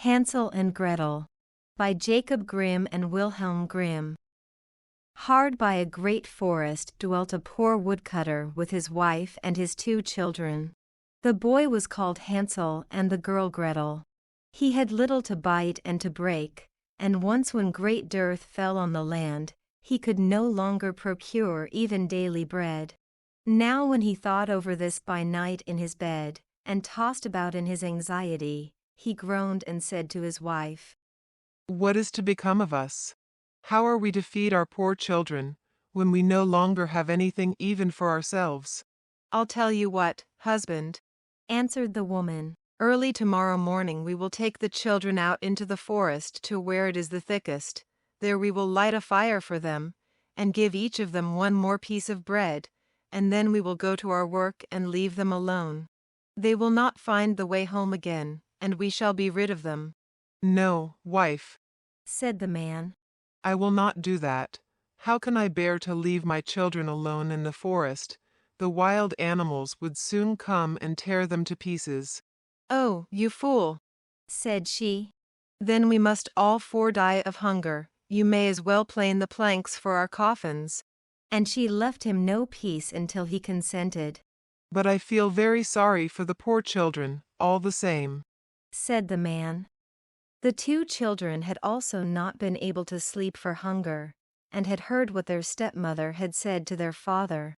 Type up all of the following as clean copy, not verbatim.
Hansel and Gretel by Jacob Grimm and Wilhelm Grimm. Hard by a great forest dwelt a poor woodcutter with his wife and his 2 children. The boy was called Hansel and the girl Gretel. He had little to bite and to break, and once when great dearth fell on the land, he could no longer procure even daily bread. Now when he thought over this by night in his bed, and tossed about in his anxiety, he groaned and said to his wife, "What is to become of us? How are we to feed our poor children, when we no longer have anything even for ourselves?" "I'll tell you what, husband," answered the woman. "early tomorrow morning we will take the children out into the forest to where it is the thickest. There we will light a fire for them, and give each of them 1 more piece of bread, and then we will go to our work and leave them alone. They will not find the way home again, and we shall be rid of them." "No, wife," said the man. "I will not do that. How can I bear to leave my children alone in the forest? The wild animals would soon come and tear them to pieces." "Oh, you fool," said she. "Then we must all 4 die of hunger. You may as well plane the planks for our coffins." And she left him no peace until he consented. "But I feel very sorry for the poor children, all the same," said the man. The 2 children had also not been able to sleep for hunger, and had heard what their stepmother had said to their father.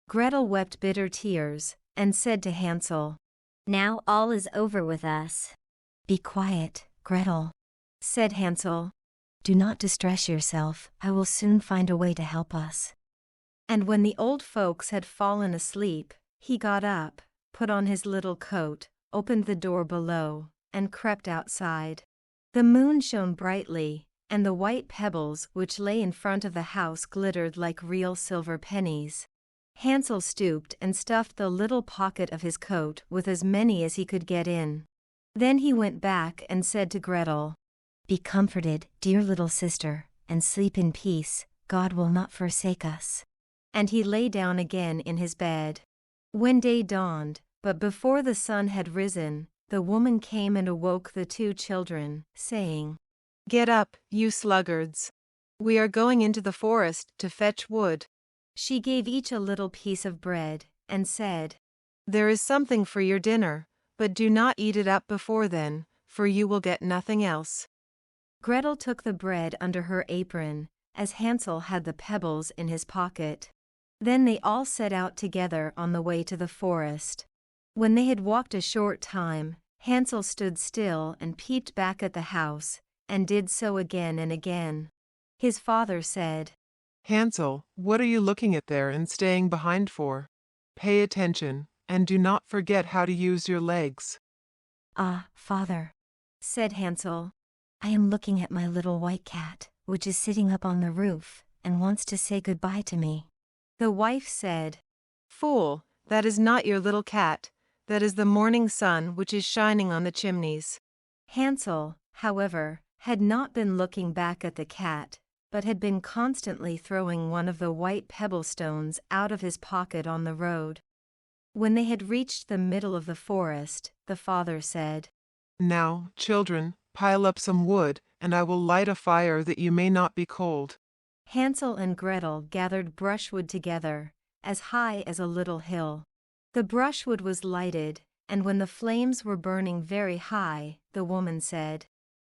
Gretel wept bitter tears, and said to Hansel, "Now all is over with us." "Be quiet, Gretel," said Hansel. "Do not distress yourself, I will soon find a way to help us." And when the old folks had fallen asleep, he got up, put on his little coat, opened the door below, and crept outside. The moon shone brightly, and the white pebbles which lay in front of the house glittered like real silver pennies. Hansel stooped and stuffed the little pocket of his coat with as many as he could get in. Then he went back and said to Gretel, "Be comforted, dear little sister, and sleep in peace, God will not forsake us." And he lay down again in his bed. When day dawned, but before the sun had risen, the woman came and awoke the 2 children, saying, "Get up, you sluggards. We are going into the forest to fetch wood." She gave each a little piece of bread, and said, "There is something for your dinner, but do not eat it up before then, for you will get nothing else." Gretel took the bread under her apron, as Hansel had the pebbles in his pocket. Then they all set out together on the way to the forest. When they had walked a short time, Hansel stood still and peeped back at the house, and did so again and again. His father said, "Hansel, what are you looking at there and staying behind for? Pay attention, and do not forget how to use your legs." "Ah, father," said Hansel, "I am looking at my little white cat, which is sitting up on the roof, and wants to say goodbye to me." The wife said, "Fool, that is not your little cat, that is the morning sun which is shining on the chimneys." Hansel, however, had not been looking back at the cat, but had been constantly throwing one of the white pebble stones out of his pocket on the road. When they had reached the middle of the forest, the father said, "Now, children, pile up some wood, and I will light a fire that you may not be cold." Hansel and Gretel gathered brushwood together, as high as a little hill. The brushwood was lighted, and when the flames were burning very high, the woman said,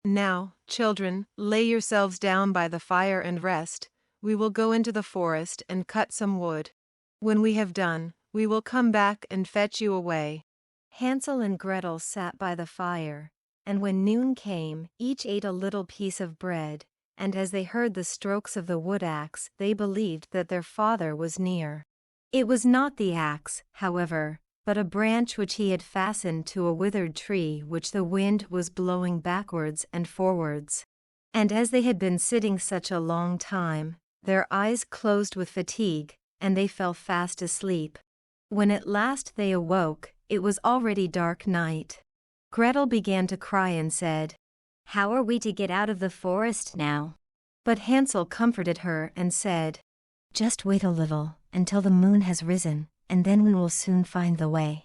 "Now, children, lay yourselves down by the fire and rest. We will go into the forest and cut some wood. When we have done, we will come back and fetch you away." Hansel and Gretel sat by the fire, and when noon came, each ate a little piece of bread, and as they heard the strokes of the wood axe, they believed that their father was near. It was not the axe, however, but a branch which he had fastened to a withered tree which the wind was blowing backwards and forwards. And as they had been sitting such a long time, their eyes closed with fatigue, and they fell fast asleep. When at last they awoke, it was already dark night. Gretel began to cry and said, "How are we to get out of the forest now?" But Hansel comforted her and said, "Just wait a little, until the moon has risen, and then we will soon find the way."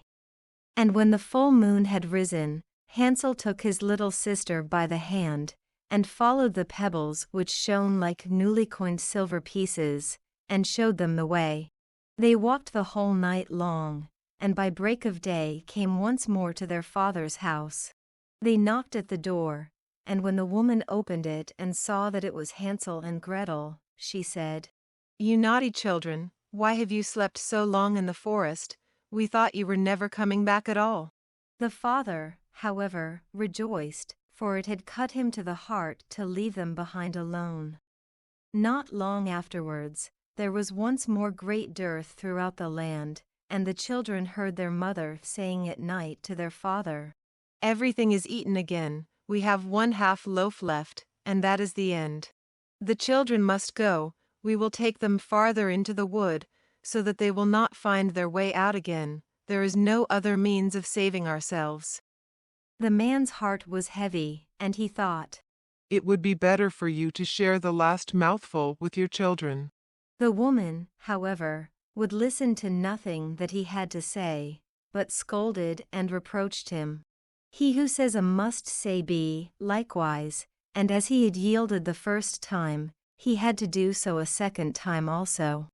And when the full moon had risen, Hansel took his little sister by the hand, and followed the pebbles which shone like newly coined silver pieces, and showed them the way. They walked the whole night long, and by break of day came once more to their father's house. They knocked at the door, and when the woman opened it and saw that it was Hansel and Gretel, she said, "You naughty children, why have you slept so long in the forest? We thought you were never coming back at all." The father, however, rejoiced, for it had cut him to the heart to leave them behind alone. Not long afterwards, there was once more great dearth throughout the land, and the children heard their mother saying at night to their father, "Everything is eaten again, we have 1/2 loaf left, and that is the end. The children must go, we will take them farther into the wood, so that they will not find their way out again. There is no other means of saving ourselves." The man's heart was heavy, and he thought, It would be better for you to share the last mouthful with your children. The woman, however, would listen to nothing that he had to say, but scolded and reproached him. He who says a must say B, likewise, and as he had yielded the first time, he had to do so a second time also.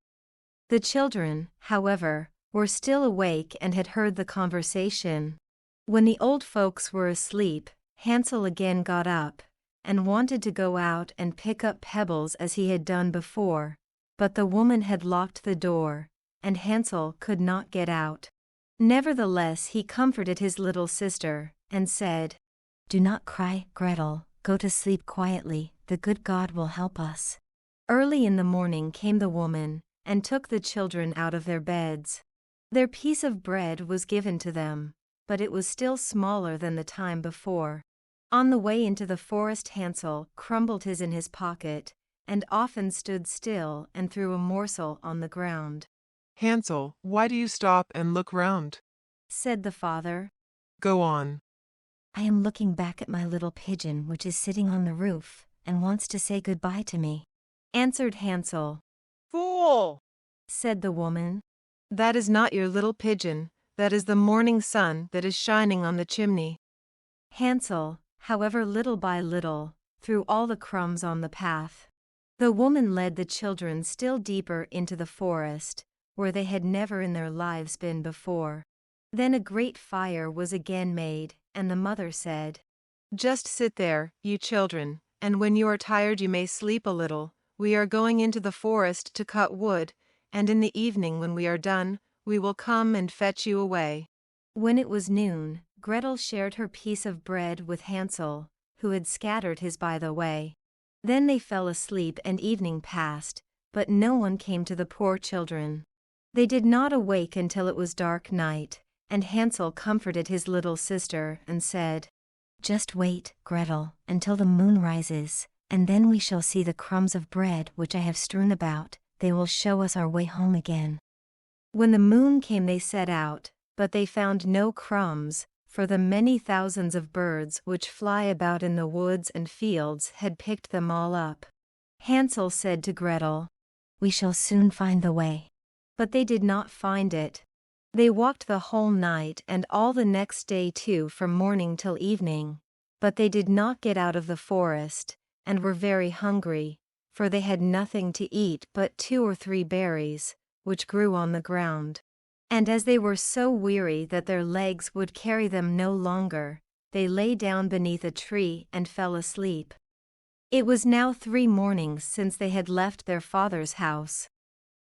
The children, however, were still awake and had heard the conversation. When the old folks were asleep, Hansel again got up, and wanted to go out and pick up pebbles as he had done before, but the woman had locked the door, and Hansel could not get out. Nevertheless he comforted his little sister, and said, "Do not cry, Gretel, go to sleep quietly, the good God will help us." Early in the morning came the woman, and took the children out of their beds. Their piece of bread was given to them, but it was still smaller than the time before. On the way into the forest Hansel crumbled his in his pocket, and often stood still and threw a morsel on the ground. Hansel, why do you stop and look round? Said the father. Go on. I am looking back at my little pigeon which is sitting on the roof, and wants to say goodbye to me, answered Hansel. Fool! Said the woman. That is not your little pigeon, that is the morning sun that is shining on the chimney. Hansel, however, little by little, threw all the crumbs on the path. The woman led the children still deeper into the forest, where they had never in their lives been before. Then a great fire was again made, and the mother said, "Just sit there, you children, and when you are tired you may sleep a little. We are going into the forest to cut wood, and in the evening when we are done, we will come and fetch you away." When it was noon, Gretel shared her piece of bread with Hansel, who had scattered his by the way. Then they fell asleep and evening passed, but no one came to the poor children. They did not awake until it was dark night, and Hansel comforted his little sister and said, "Just wait, Gretel, until the moon rises, and then we shall see the crumbs of bread which I have strewn about. They will show us our way home again." When the moon came they set out, but they found no crumbs, for the many thousands of birds which fly about in the woods and fields had picked them all up. Hansel said to Gretel, "We shall soon find the way." But they did not find it. They walked the whole night and all the next day too from morning till evening, but they did not get out of the forest, and were very hungry, for they had nothing to eat but 2 or 3 berries, which grew on the ground. And as they were so weary that their legs would carry them no longer, they lay down beneath a tree and fell asleep. It was now 3 mornings since they had left their father's house.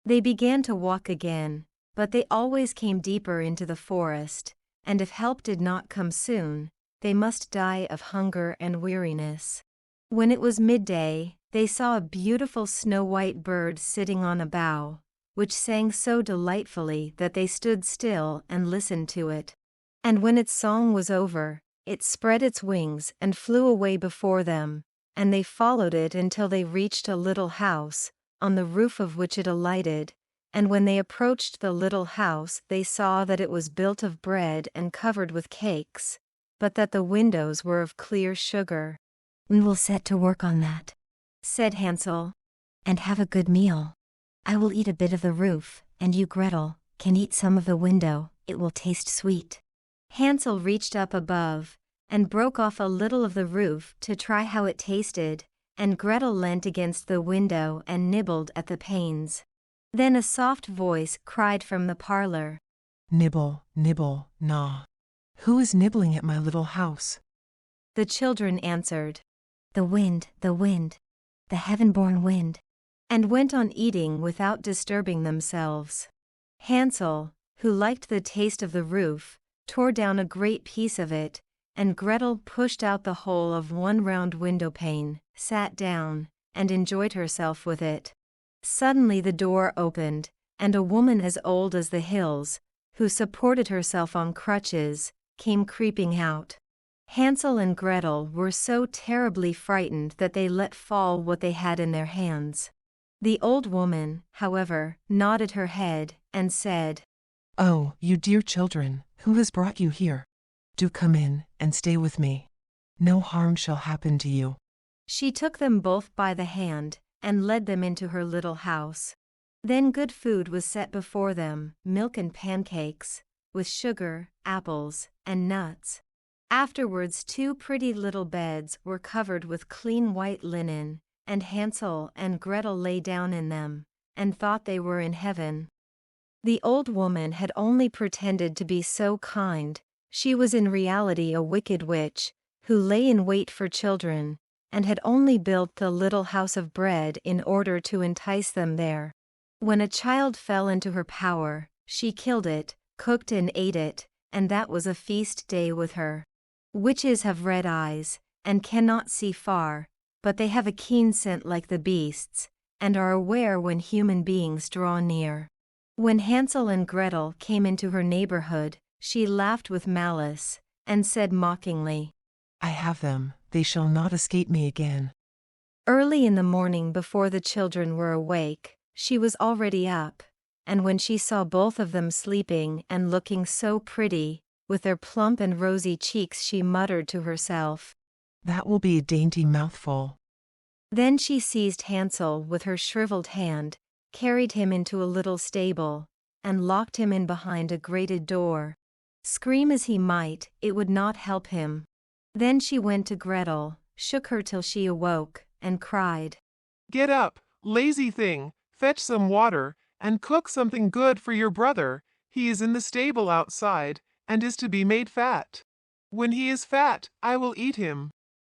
They began to walk again, but they always came deeper into the forest, and if help did not come soon, they must die of hunger and weariness. When it was midday, they saw a beautiful snow-white bird sitting on a bough, which sang so delightfully that they stood still and listened to it. And when its song was over, it spread its wings and flew away before them, and they followed it until they reached a little house, on the roof of which it alighted, and when they approached the little house they saw that it was built of bread and covered with cakes, but that the windows were of clear sugar. "We will set to work on that," said Hansel, "and have a good meal. I will eat a bit of the roof, and you, Gretel, can eat some of the window, it will taste sweet." Hansel reached up above, and broke off a little of the roof to try how it tasted, and Gretel leant against the window and nibbled at the panes. Then a soft voice cried from the parlor, "Nibble, nibble, gnaw. Who is nibbling at my little house?" The children answered, The wind, the heaven-born wind. and went on eating without disturbing themselves. Hansel, who liked the taste of the roof, tore down a great piece of it, and Gretel pushed out the whole of one round window pane, sat down, and enjoyed herself with it. Suddenly the door opened, and a woman as old as the hills, who supported herself on crutches, came creeping out. Hansel and Gretel were so terribly frightened that they let fall what they had in their hands. The old woman, however, nodded her head and said, "Oh, you dear children, who has brought you here? Do come in and stay with me. No harm shall happen to you." She took them both by the hand and led them into her little house. Then good food was set before them, milk and pancakes, with sugar, apples, and nuts. Afterwards 2 pretty little beds were covered with clean white linen, and Hansel and Gretel lay down in them, and thought they were in heaven. The old woman had only pretended to be so kind. She was in reality a wicked witch, who lay in wait for children, and had only built the little house of bread in order to entice them there. When a child fell into her power, she killed it, cooked and ate it, and that was a feast day with her. Witches have red eyes, and cannot see far, but they have a keen scent like the beasts, and are aware when human beings draw near. When Hansel and Gretel came into her neighborhood, she laughed with malice, and said mockingly, "I have them, they shall not escape me again." Early in the morning, before the children were awake, she was already up, and when she saw both of them sleeping and looking so pretty, with their plump and rosy cheeks, she muttered to herself, "That will be a dainty mouthful." Then she seized Hansel with her shriveled hand, carried him into a little stable, and locked him in behind a grated door. Scream as he might, it would not help him. Then she went to Gretel, shook her till she awoke, and cried, "Get up, lazy thing, fetch some water, and cook something good for your brother. He is in the stable outside, and is to be made fat. When he is fat, I will eat him."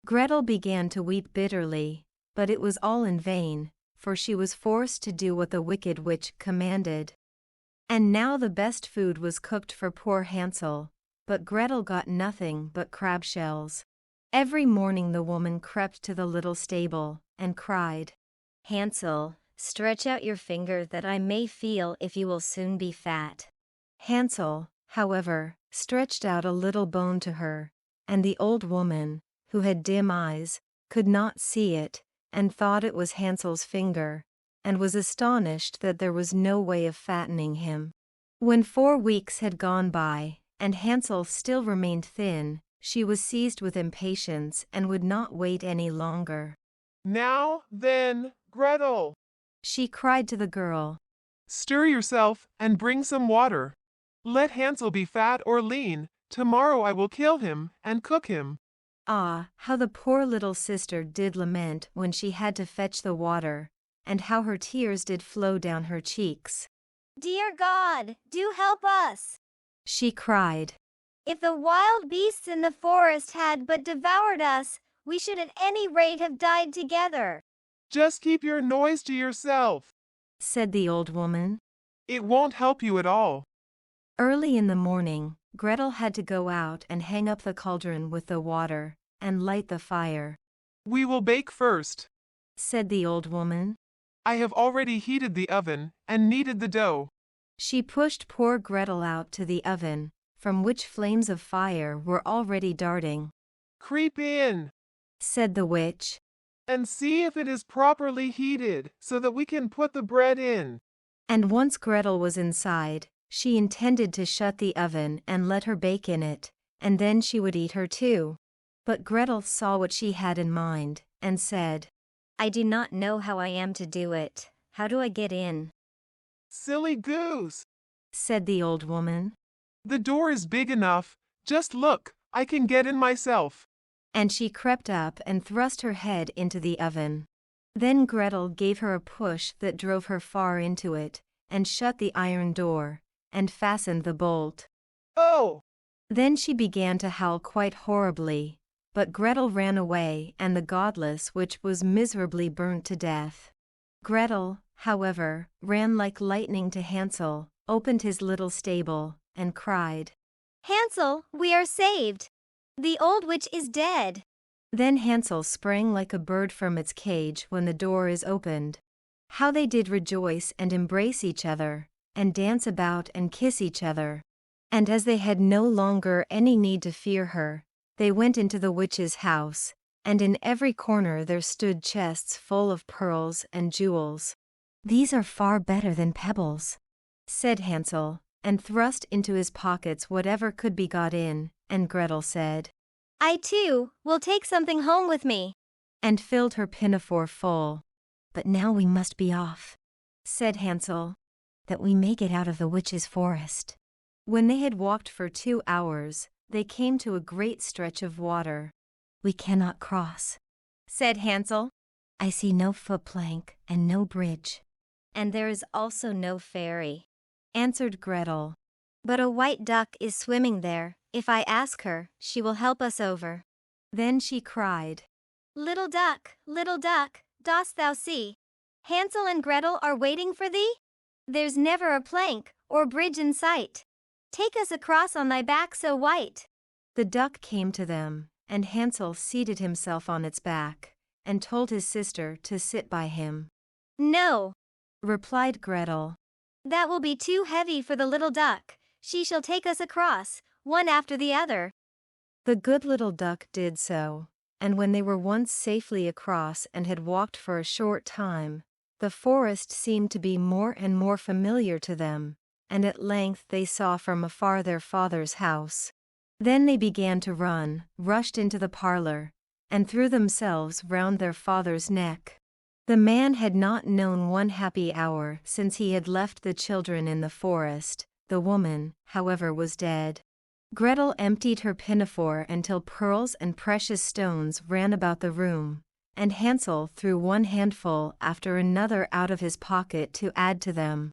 Gretel began to weep bitterly, but it was all in vain, for she was forced to do what the wicked witch commanded. And now the best food was cooked for poor Hansel, but Gretel got nothing but crab shells. Every morning the woman crept to the little stable, and cried, Hansel, stretch out your finger that I may feel if you will soon be fat. Hansel, however, stretched out a little bone to her, and the old woman, who had dim eyes, could not see it, and thought it was Hansel's finger, and was astonished that there was no way of fattening him. When 4 weeks had gone by, and Hansel still remained thin, she was seized with impatience and would not wait any longer. "Now, then, Gretel, She cried to the girl, stir yourself and bring some water. Let Hansel be fat or lean. Tomorrow I will kill him and cook him." Ah, how the poor little sister did lament when she had to fetch the water, and how her tears did flow down her cheeks. Dear God, do help us! She cried, If the wild beasts in the forest had but devoured us, we should at any rate have died together. "Just keep your noise to yourself. said the old woman. It won't help you at all." Early in the morning, Gretel had to go out and hang up the cauldron with the water, and light the fire. "We will bake first. Said the old woman. I have already heated the oven and kneaded the dough." She pushed poor Gretel out to the oven, from which flames of fire were already darting. "Creep in Said the witch. and see if it is properly heated so that we can put the bread in." And once Gretel was inside, she intended to shut the oven and let her bake in it, and then she would eat her too. But Gretel saw what she had in mind, and said, I do not know how I am to do it. How do I get in? "Silly goose, said the old woman. the door is big enough. Just look, I can get in myself. And she crept up and thrust her head into the oven. Then Gretel gave her a push that drove her far into it, and shut the iron door, and fastened the bolt. Oh! Then she began to howl quite horribly, but Gretel ran away, and the godless witch was miserably burnt to death. Gretel, however, ran like lightning to Hansel, opened his little stable, and cried, Hansel, we are saved. The old witch is dead. Then Hansel sprang like a bird from its cage when the door is opened. How they did rejoice and embrace each other, and dance about and kiss each other. And as they had no longer any need to fear her, they went into the witch's house, and in every corner there stood chests full of pearls and jewels. These are far better than pebbles, said Hansel, and thrust into his pockets whatever could be got in, and Gretel said, I too will take something home with me, and filled her pinafore full. But now we must be off, said Hansel, that we may get out of the witch's forest. When they had walked for 2 hours, they came to a great stretch of water. We cannot cross, said Hansel. I see no footplank and no bridge. And there is also no ferry, answered Gretel. But a white duck is swimming there. If I ask her, she will help us over. Then she cried, Little duck, dost thou see? Hansel and Gretel are waiting for thee? There's never a plank or bridge in sight. Take us across on thy back so white. The duck came to them, and Hansel seated himself on its back, and told his sister to sit by him. No, replied Gretel. That will be too heavy for the little duck. She shall take us across, one after the other. The good little duck did so, and when they were once safely across and had walked for a short time, the forest seemed to be more and more familiar to them, and at length they saw from afar their father's house. Then they began to run, rushed into the parlor, and threw themselves round their father's neck. The man had not known one happy hour since he had left the children in the forest. The woman, however, was dead. Gretel emptied her pinafore until pearls and precious stones ran about the room, and Hansel threw one handful after another out of his pocket to add to them.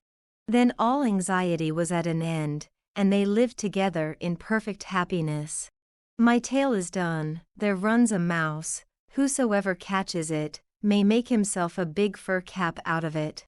Then all anxiety was at an end, and they lived together in perfect happiness. My tale is done. There runs a mouse, whosoever catches it, may make himself a big fur cap out of it.